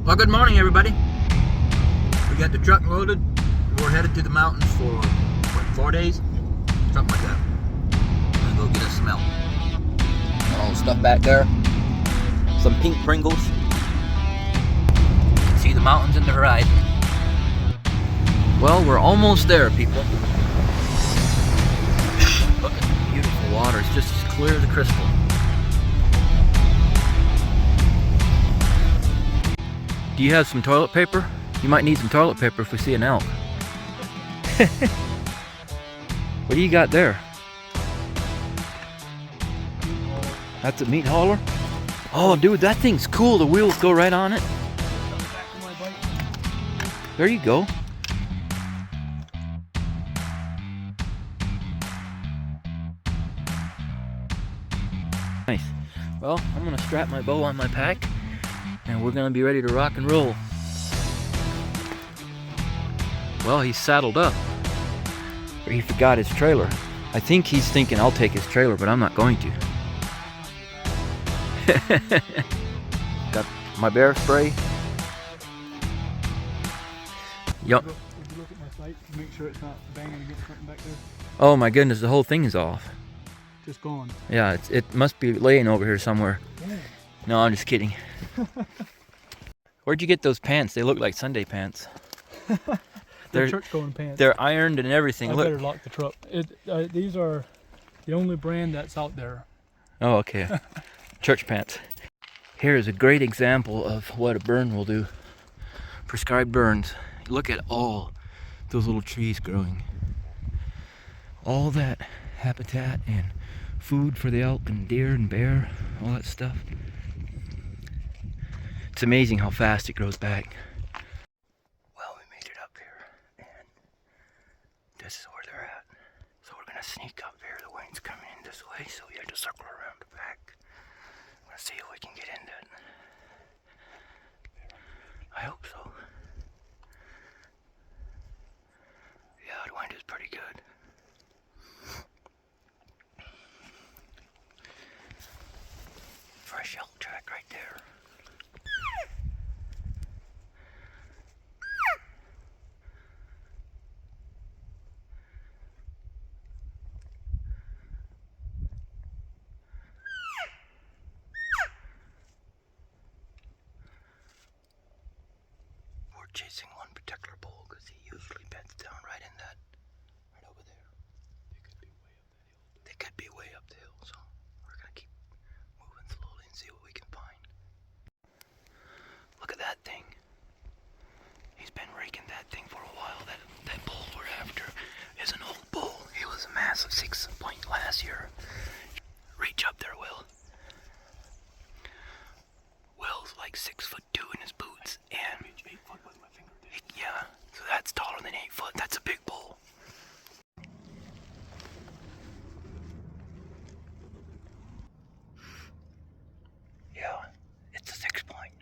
Well, good morning, everybody. We got the truck loaded. We're headed to the mountains for, what, 4 days? Something like that. I'm gonna go get a smell. All the stuff back there. Some pink Pringles. See the mountains in the horizon. Well, we're almost there, people. Look at the beautiful water. It's just as clear as crystal. Do you have some toilet paper? You might need some toilet paper if we see an elk. What do you got there? That's a meat hauler? Oh, dude, that thing's cool. The wheels go right on it. There you go. Nice. Well, I'm gonna strap my bow on my pack and we're gonna be ready to rock and roll. Well, he's saddled up. Or he forgot his trailer. I think he's thinking I'll take his trailer, but I'm not going to. Got my bear spray. Yup. Would you look at my sight to make sure it's not banging against something back there? Oh my goodness, the whole thing is off. Just gone. Yeah, it must be laying over here somewhere. Yeah. No, I'm just kidding. Where'd you get those pants? They look like Sunday pants. They're church-going pants. They're ironed and everything. I Look. better lock the truck. These are the only brand that's out there. Oh, okay. Church pants. Here is a great example of what a burn will do. Prescribed burns. Look at all those little trees growing. All that habitat and food for the elk and deer and bear, all that stuff. It's amazing how fast it grows back. Well, we made it up here, and this is where they're at. So we're gonna sneak up here. The wind's coming in this way, so we have to circle around the back. I'm gonna see if we can get into it. I hope so. Yeah, the wind is pretty good. Fresh elk track right there. We're chasing one particular bull because he usually beds down right in that, right over there. They could be way up the hill, so we're gonna keep moving slowly and see what we can find. Look at that thing. He's been raking that thing for a while. That bull we're after is an old bull. He was a massive 6 point last year. Reach up there, Will. Will's like 6'2" in his boots, and yeah, so that's taller than 8 foot. That's a big bull. Yeah, it's a 6 point.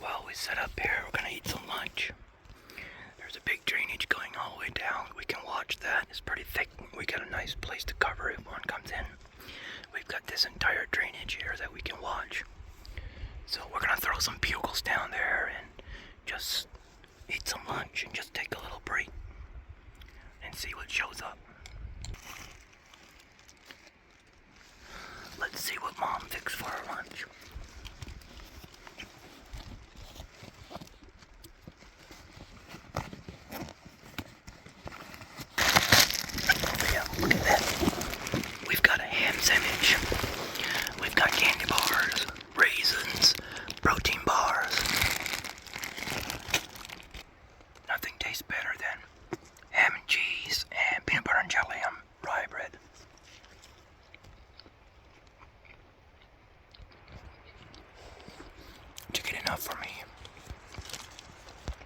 Well, we set up here. We're gonna eat some lunch. There's a big drainage going all the way down. We can watch that. It's pretty thick. We got a nice place to cover if one comes in. We've got this entire drainage here that we can watch. So we're gonna throw some bugles down there and just eat some lunch and just take a little break and see what shows up. Let's see what Mom fixed for our lunch. Yeah, look at that. We've got a ham sandwich. We've got candy bars, raisins, protein bars. Nothing tastes better than ham and cheese and peanut butter and jelly on rye bread. Did you get enough for me?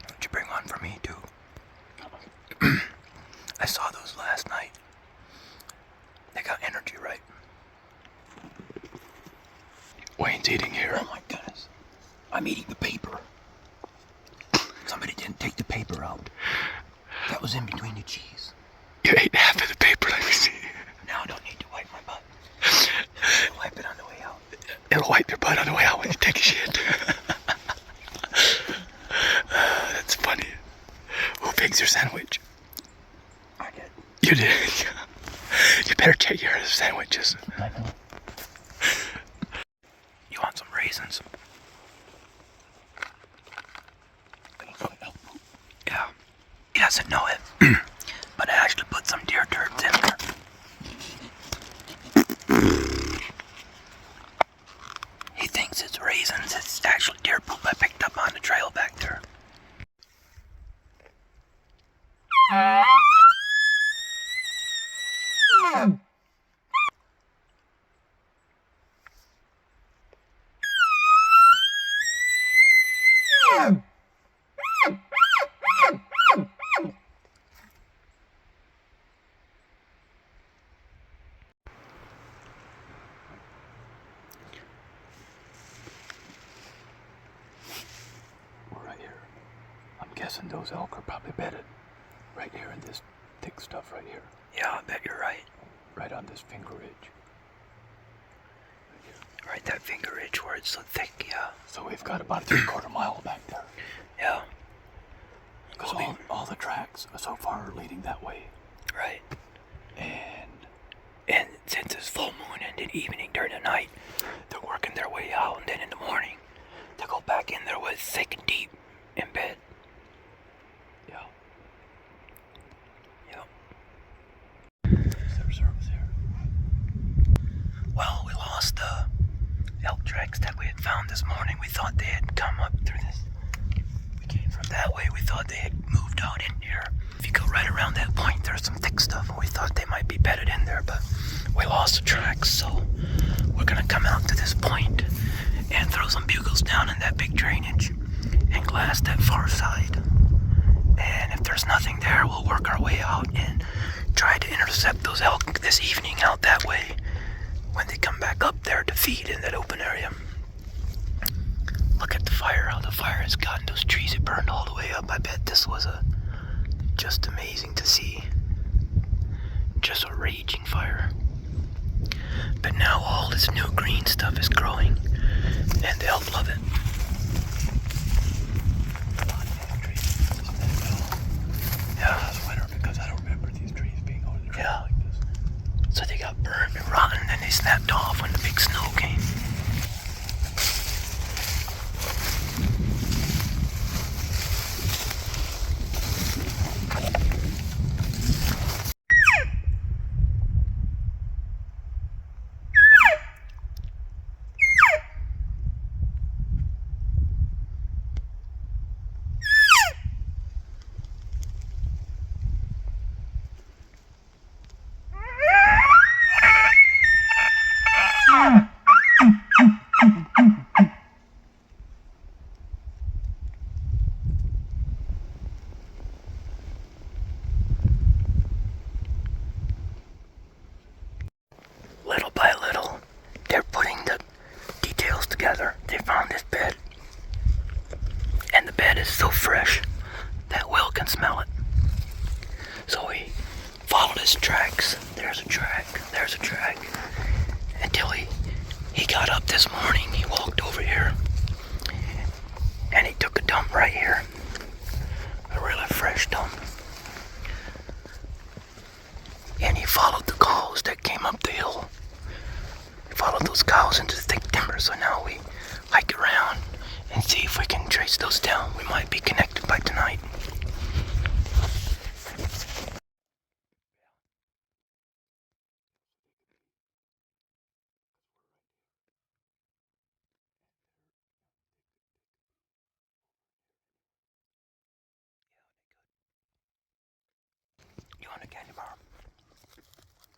Would you bring one for me too? I saw those last night. They got energy, right? Wayne's eating here. Oh my goodness. I'm eating the paper. Somebody didn't take the paper out. That was in between the cheese. You ate half of the paper, let me see. Now I don't need to wipe my butt. It'll wipe it on the way out. It'll wipe your butt on the way out when you take a shit. That's funny. Who picked your sandwich? I did. You did? You better take care of the sandwiches. I know. You want some raisins? Yeah. He doesn't know it, but I actually put some deer turds in there. He thinks it's raisins. It's actually deer poop I picked up on the trail back there. Right here. I'm guessing those elk are probably bedded right here in this thick stuff right here. Yeah, I bet you're right. Right on this finger ridge. Right, that finger ridge where it's so thick, yeah. So we've got about a 3/4 mile back there. Yeah. Because all the tracks so far are leading that way. Right. And since it's full moon and in evening during the night, they're working their way out, and then in the morning, they go back in there with thick and deep in bed. Yeah. Yep. Is there service here? Well, we lost the elk tracks that we had found this morning. We thought they had come up through this. We came from that way. We thought they had moved out in here. If you go right around that point, there's some thick stuff, and we thought they might be bedded in there, but we lost the tracks, so we're gonna come out to this point and throw some bugles down in that big drainage and glass that far side. And if there's nothing there, we'll work our way out and try to intercept those elk this evening out that way when they come back up there to feed in that open area. Look at the fire, how the fire has gotten those trees. It burned all the way up. I bet this was just amazing to see. Just a raging fire. But now all this new green stuff is growing, and the elk love it. Yeah. Last winter, because I don't remember these trees being over the trail like this. So they got burned and rotten, and then they snapped off when the big snow came. Little by little, they're putting the details together. They found this bed, and the bed is so fresh that Will can smell it. So we followed his tracks. There's a track, until he got up this morning. He walked over here, and he took a dump right here, a really fresh dump. And he followed the cows that came up the hill. He followed those cows into the thick timber, so now we hike around and see if we can trace those down. We might be connected by tonight. You want a candy bar?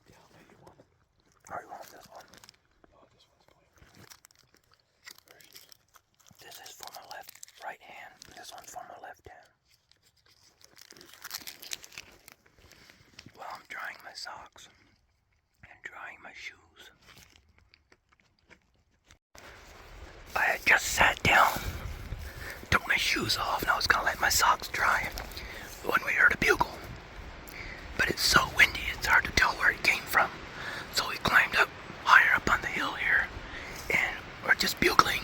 Yeah, maybe one. Or you want this one? Oh, this one's fine. This is for my right hand. This one's for my shoes off and I was gonna let my socks dry when we heard a bugle. But it's so windy, it's hard to tell where it came from. So we climbed up higher up on the hill here, and we're just bugling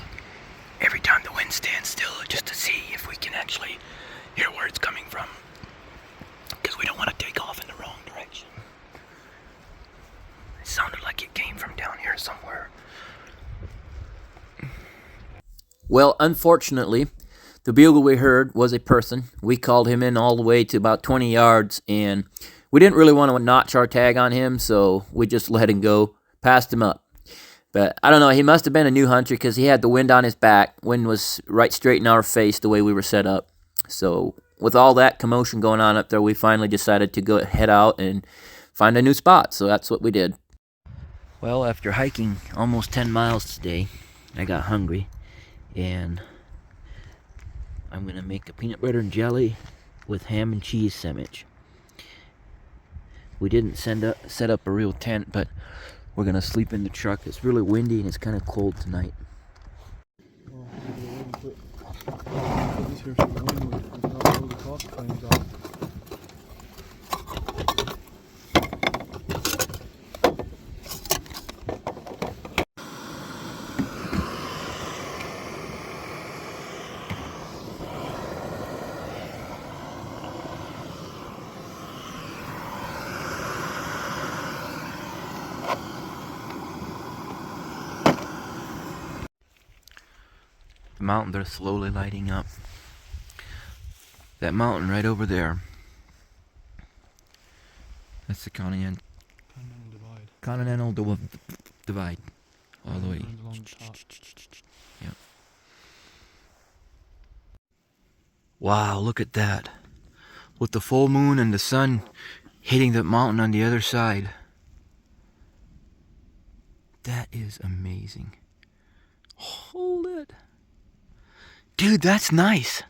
every time the wind stands still, just to see if we can actually hear where it's coming from, because we don't want to take off in the wrong direction. It sounded like it came from down here somewhere. Well, unfortunately, the bugle we heard was a person. We called him in all the way to about 20 yards, and we didn't really want to notch our tag on him, so we just let him go, passed him up. But I don't know, he must have been a new hunter because he had the wind on his back. Wind was right straight in our face the way we were set up. So with all that commotion going on up there, we finally decided to go head out and find a new spot. So that's what we did. Well, after hiking almost 10 miles today, I got hungry. And I'm going to make a peanut butter and jelly with ham and cheese sandwich. We didn't set up a real tent, but we're going to sleep in the truck. It's really windy and it's kind of cold tonight. The mountains are slowly lighting up. That mountain right over there, that's the Continental Divide. All the way. Yep. Wow, look at that. With the full moon and the sun hitting the mountain on the other side. That is amazing. Hold it. Dude, that's nice.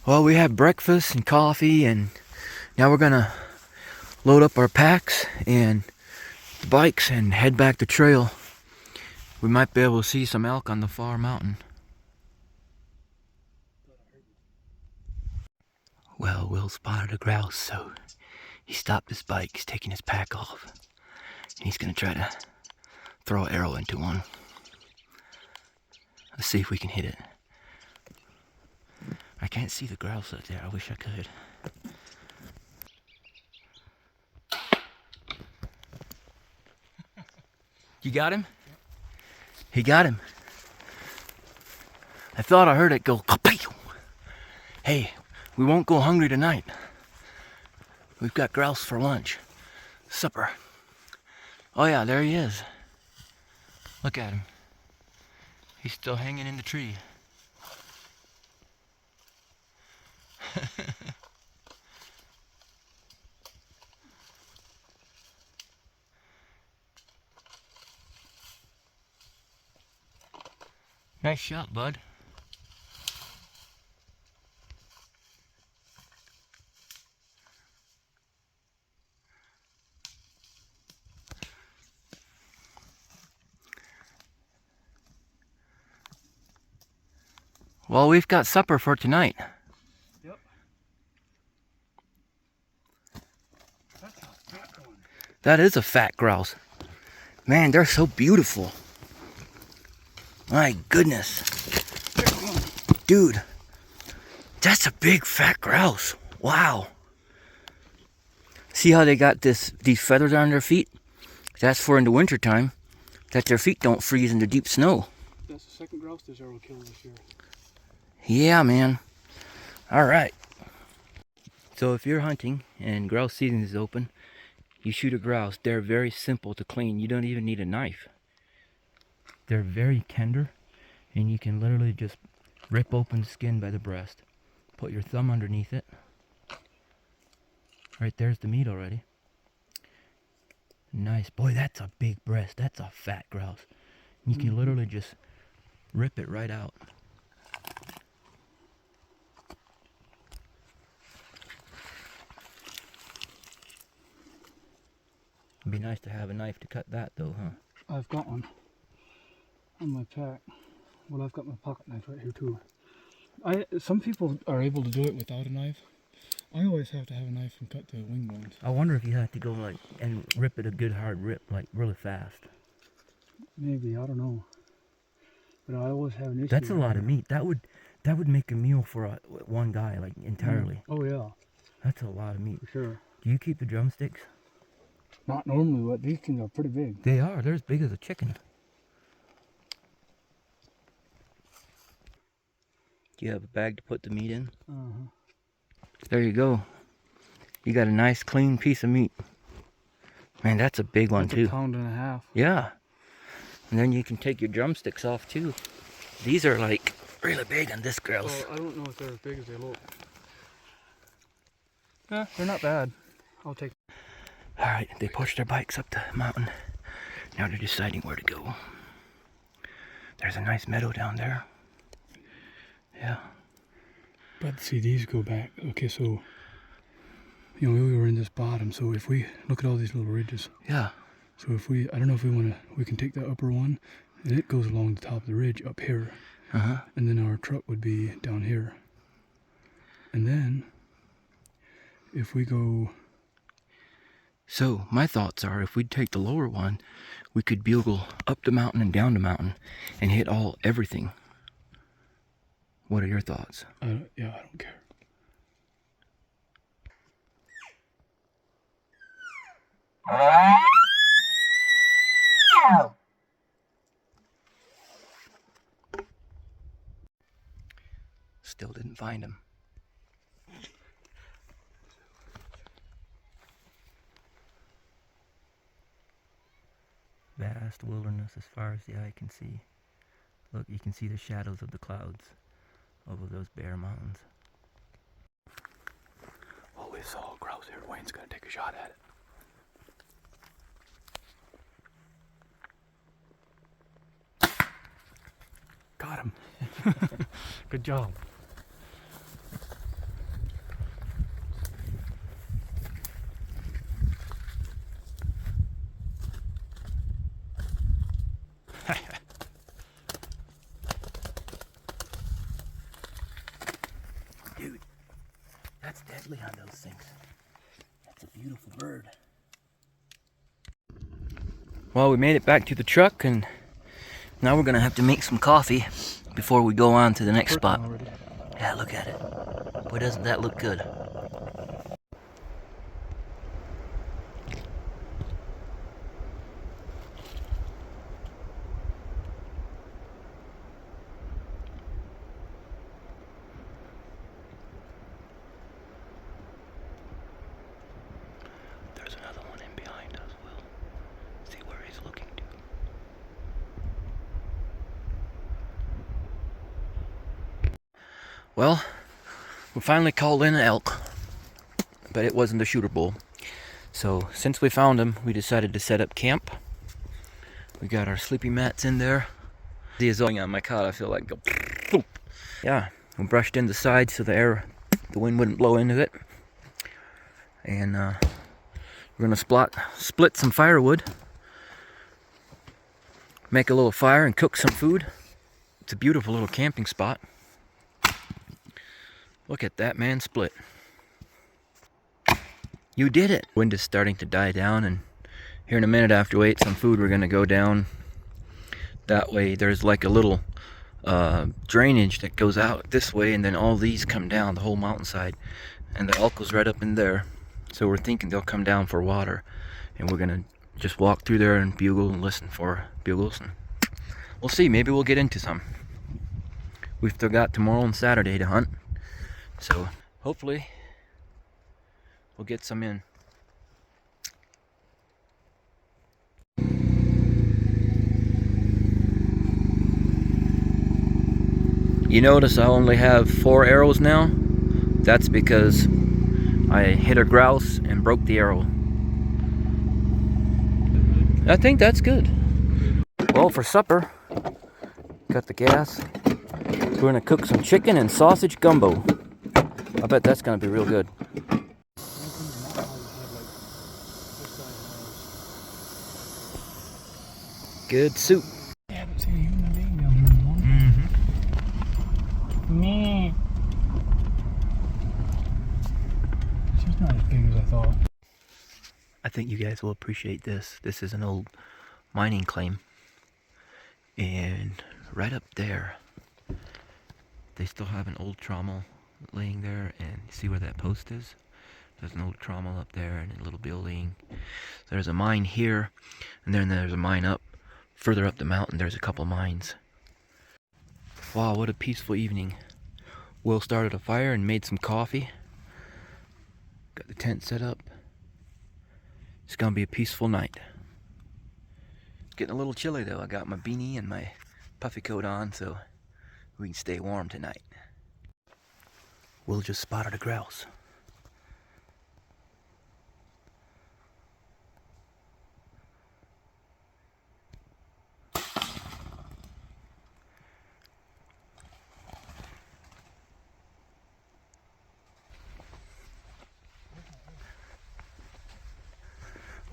Well, we have breakfast and coffee, and now we're gonna load up our packs and the bikes and head back the trail. We might be able to see some elk on the far mountain. Well, Will spotted a grouse, so he stopped his bike. He's taking his pack off, and he's gonna try to throw an arrow into one. Let's see if we can hit it. I can't see the grouse up there. I wish I could. You got him? He got him. I thought I heard it go kapew. Hey, we won't go hungry tonight. We've got grouse for lunch. Supper. Oh yeah, there he is. Look at him. He's still hanging in the tree. Nice shot, bud. Well, we've got supper for tonight. Yep. That's a fat one. That is a fat grouse. Man, they're so beautiful. My goodness. Dude, that's a big fat grouse. Wow. See how they got these feathers on their feet? That's for in the winter time, that their feet don't freeze in the deep snow. That's the second grouse this arrow killed this year. Yeah, man. All right. So if you're hunting and grouse season is open, you shoot a grouse. They're very simple to clean. You don't even need a knife. They're very tender, and you can literally just rip open the skin by the breast. Put your thumb underneath it. Right there's the meat already. Nice. Boy, that's a big breast. That's a fat grouse. You can literally just rip it right out. It'd be nice to have a knife to cut that though, huh? I've got one on my pack. Well, I've got my pocket knife right here too. Some people are able to do it without a knife. I always have to have a knife and cut the wing bones. I wonder if you have to go like and rip it a good hard rip, like really fast. Maybe, I don't know. But I always have an issue. That's a lot of meat. That would make a meal for one guy, like entirely. Oh yeah. That's a lot of meat. For sure. Do you keep the drumsticks? Not normally, but these things are pretty big. They are. They're as big as a chicken. Do you have a bag to put the meat in? Uh-huh. There you go. You got a nice clean piece of meat. Man, that's a big one too. That's a pound and a half. Yeah. And then you can take your drumsticks off too. These are like really big on this grouse. Oh, I don't know if they're as big as they look. Yeah, they're not bad. I'll take. Alright, they pushed their bikes up the mountain. Now they're deciding where to go. There's a nice meadow down there. Yeah. But see, these go back. Okay, so, you know, we were in this bottom, so if we look at all these little ridges. Yeah. So if we, I don't know if we can take the upper one, and it goes along the top of the ridge up here. Uh-huh. And then our truck would be down here. And then, if we go... So, my thoughts are, if we'd take the lower one, we could bugle up the mountain and down the mountain and hit everything. What are your thoughts? Yeah, I don't care. Still didn't find him. Vast wilderness as far as the eye can see. Look, you can see the shadows of the clouds over those bare mountains. Oh, we saw a grouse here. Wayne's gonna take a shot at it. Got him. Good job. Dude, that's deadly on those things. That's a beautiful bird. Well, we made it back to the truck, and now we're gonna have to make some coffee before we go on to the next spot. Yeah, look at it. Boy, doesn't that look good. There's another one in behind us. We'll see where he's looking to. Well, we finally called in an elk, but it wasn't a shooter bull. So since we found him, we decided to set up camp. We got our sleeping mats in there. The is going on my cot. I feel like go. Yeah, we brushed in the sides so the wind wouldn't blow into it. And we're gonna split some firewood, make a little fire, and cook some food. It's a beautiful little camping spot. Look at that, man, split. You did it! Wind is starting to die down, and here in a minute after we ate some food, we're gonna go down that way. There's like a little drainage that goes out this way, and then all these come down the whole mountainside, and the elk was right up in there. So we're thinking they'll come down for water, and we're gonna just walk through there and bugle and listen for bugles, and we'll see. Maybe we'll get into some. We've still got tomorrow and Saturday to hunt, so hopefully we'll get some in. You notice I only have 4 arrows now? That's because I hit a grouse and broke the arrow. I think that's good. Well, for supper, got the gas. We're gonna cook some chicken and sausage gumbo. I bet that's gonna be real good. Good soup. I haven't seen a human being down here in a long time. thought. I think you guys will appreciate this. This is an old mining claim. And right up there, they still have an old trommel laying there. And see where that post is? There's an old trommel up there and a little building. There's a mine here, and then there's a mine up further up the mountain. There's a couple mines. Wow, what a peaceful evening. Will started a fire and made some coffee. Got the tent set up. It's gonna be a peaceful night. It's getting a little chilly though. I got my beanie and my puffy coat on so we can stay warm tonight. Will just spotted a grouse.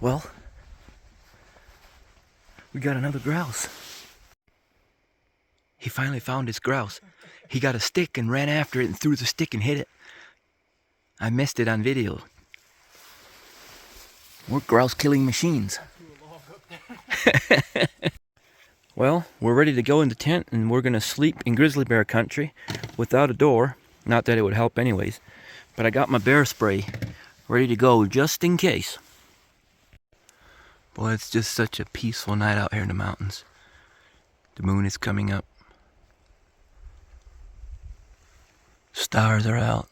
Well, we got another grouse. He finally found his grouse. He got a stick and ran after it and threw the stick and hit it. I missed it on video. We're grouse killing machines. Well, we're ready to go in the tent and we're gonna sleep in grizzly bear country without a door. Not that it would help anyways, but I got my bear spray ready to go just in case. Boy, it's just such a peaceful night out here in the mountains. The moon is coming up. Stars are out.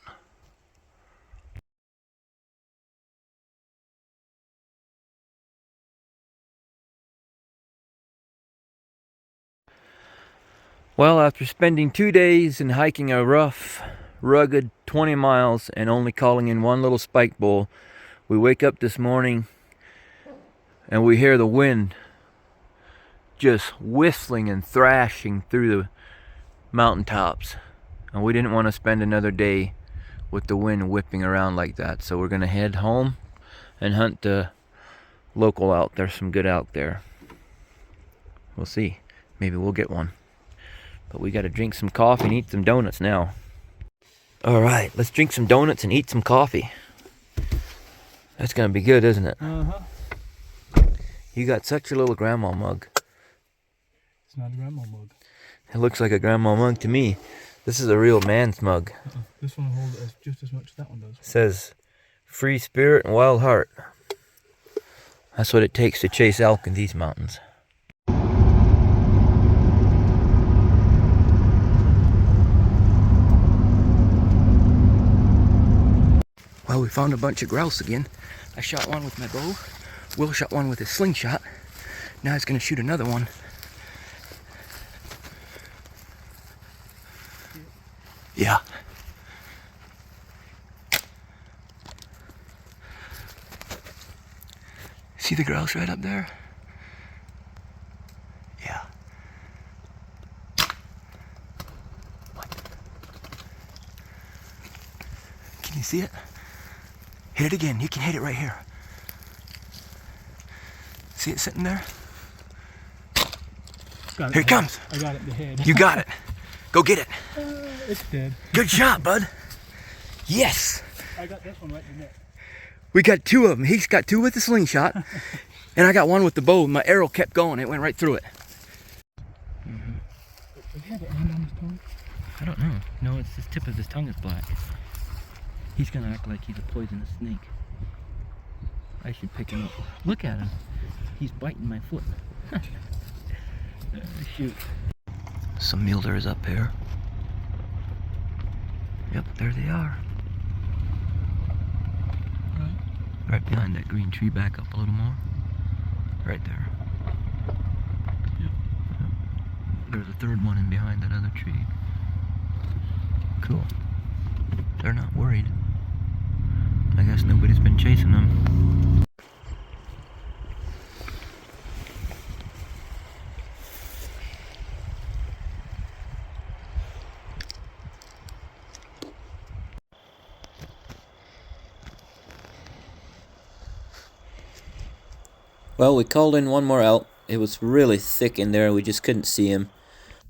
Well, after spending 2 days and hiking a rough, rugged 20 miles and only calling in one little spike bowl, we wake up this morning and we hear the wind just whistling and thrashing through the mountaintops. And we didn't want to spend another day with the wind whipping around like that. So we're going to head home and hunt the local elk. There's some good elk there. We'll see. Maybe we'll get one. But we got to drink some coffee and eat some donuts now. All right, let's drink some donuts and eat some coffee. That's going to be good, isn't it? Uh-huh. You got such a little grandma mug. It's not a grandma mug. It looks like a grandma mug to me. This is a real man's mug. This one holds just as much as that one does. It says, free spirit and wild heart. That's what it takes to chase elk in these mountains. Well, we found a bunch of grouse again. I shot one with my bow. Will shot one with his slingshot. Now he's going to shoot another one. Yeah. See the grouse right up there? Yeah. What? Can you see it? Hit it again. You can hit it right here. See it sitting there? Here it comes. I got it in the head. You got it. Go get it. It's dead. Good shot, bud. Yes. I got this one right in the neck. We got two of them. He's got two with the slingshot, and I got one with the bow. My arrow kept going. It went right through it. Does he have an end on his tongue? I don't know. No, it's the tip of his tongue is black. He's gonna act like he's a poisonous snake. I should pick him up. Look at him. He's biting my foot. Shoot. Some mule deer is up here. Yep, there they are. Right behind that green tree, back up a little more. Right there. Yep. There's a third one in behind that other tree. Cool. They're not worried. I guess nobody's been chasing them. Well, we called in one more elk. It was really thick in there. We just couldn't see him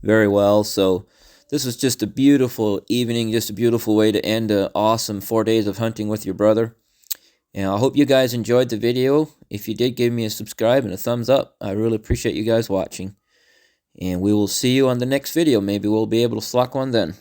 very well. So this was just a beautiful evening, just a beautiful way to end an awesome 4 days of hunting with your brother. And I hope you guys enjoyed the video. If you did, give me a subscribe and a thumbs up. I really appreciate you guys watching. And we will see you on the next video. Maybe we'll be able to slack one then.